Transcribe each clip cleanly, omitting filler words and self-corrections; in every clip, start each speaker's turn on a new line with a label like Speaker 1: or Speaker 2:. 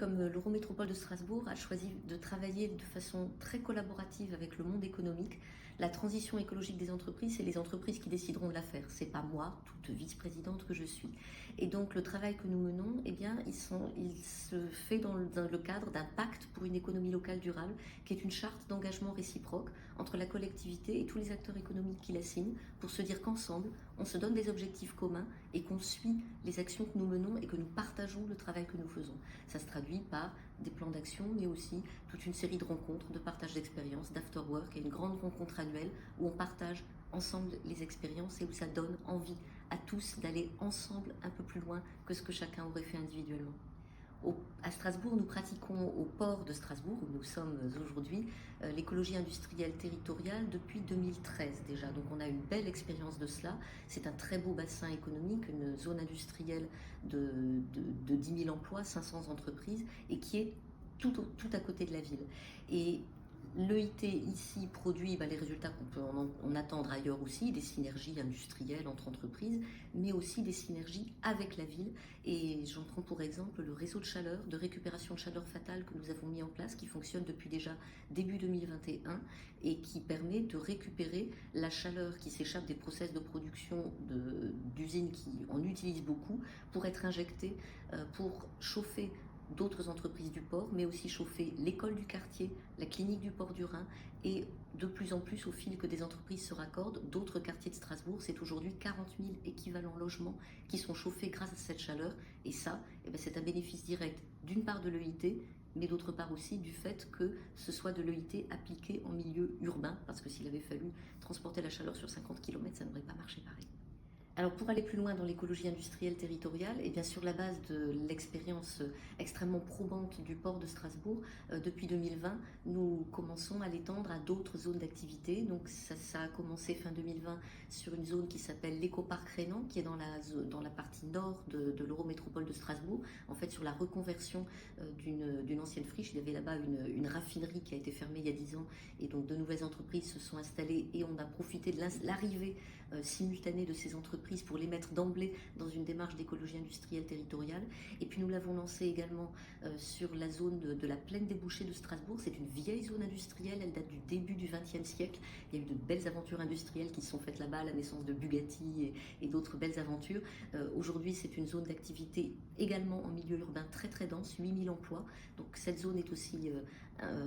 Speaker 1: comme l'Eurométropole de Strasbourg a choisi de travailler de façon très collaborative avec le monde économique, la transition écologique des entreprises, c'est les entreprises qui décideront de la faire. C'est pas moi, toute vice-présidente que je suis. Et donc le travail que nous menons, eh bien, il se fait dans le cadre d'un pacte pour une économie locale durable, qui est une charte d'engagement réciproque entre la collectivité et tous les acteurs économiques qui la signent, pour se dire qu'ensemble, on se donne des objectifs communs et qu'on suit les actions que nous menons et que nous partageons le travail que nous faisons. Ça se traduit par des plans d'action, mais aussi toute une série de rencontres, de partage d'expériences, d'afterwork et une grande rencontre annuelle où on partage ensemble les expériences et où ça donne envie à tous d'aller ensemble un peu plus loin que ce que chacun aurait fait individuellement. À Strasbourg, nous pratiquons au port de Strasbourg, où nous sommes aujourd'hui, l'écologie industrielle territoriale depuis 2013 déjà. Donc on a une belle expérience de cela. C'est un très beau bassin économique, une zone industrielle de 10 000 emplois, 500 entreprises, et qui est tout à côté de la ville. Et l'EIT ici produit les résultats qu'on peut en attendre ailleurs aussi, des synergies industrielles entre entreprises, mais aussi des synergies avec la ville. Et j'en prends pour exemple le réseau de chaleur, de récupération de chaleur fatale que nous avons mis en place, qui fonctionne depuis déjà début 2021 et qui permet de récupérer la chaleur qui s'échappe des process de production d'usines qui en utilisent beaucoup pour être injectée, pour chauffer d'autres entreprises du port, mais aussi chauffer l'école du quartier, la clinique du port du Rhin et de plus en plus, au fil que des entreprises se raccordent, d'autres quartiers de Strasbourg. C'est aujourd'hui 40 000 équivalents logements qui sont chauffés grâce à cette chaleur. Et ça, c'est un bénéfice direct d'une part de l'EIT, mais d'autre part aussi du fait que ce soit de l'EIT appliqué en milieu urbain, parce que s'il avait fallu transporter la chaleur sur 50 km, ça n'aurait pas marché pareil. Alors pour aller plus loin dans l'écologie industrielle territoriale, et bien sur la base de l'expérience extrêmement probante du port de Strasbourg, depuis 2020, nous commençons à l'étendre à d'autres zones d'activité. Donc ça a commencé fin 2020 sur une zone qui s'appelle l'écoparc Rénan, qui est dans la partie nord de l'Eurométropole de Strasbourg, en fait sur la reconversion d'une ancienne friche. Il y avait là-bas une raffinerie qui a été fermée il y a 10 ans, et donc de nouvelles entreprises se sont installées et on a profité de l'arrivée simultanée de ces entreprises pour les mettre d'emblée dans une démarche d'écologie industrielle territoriale. Et puis nous l'avons lancé également sur la zone de la plaine des Bouchers de Strasbourg. C'est une vieille zone industrielle, elle date du début du XXe siècle. Il y a eu de belles aventures industrielles qui se sont faites là-bas, la naissance de Bugatti et d'autres belles aventures. Aujourd'hui, c'est une zone d'activité également en milieu urbain très très dense, 8 000 emplois. Donc cette zone est aussi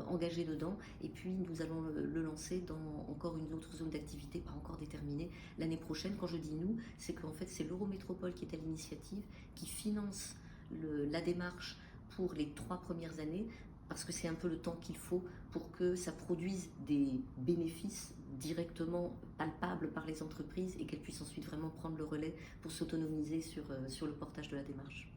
Speaker 1: engagée dedans. Et puis nous allons le lancer dans encore une autre zone d'activité, pas encore déterminée, l'année prochaine. Quand je dis nous, c'est qu'en fait c'est l'Eurométropole qui est à l'initiative, qui finance la démarche pour les 3 premières années, parce que c'est un peu le temps qu'il faut pour que ça produise des bénéfices directement palpables par les entreprises et qu'elles puissent ensuite vraiment prendre le relais pour s'autonomiser sur le portage de la démarche.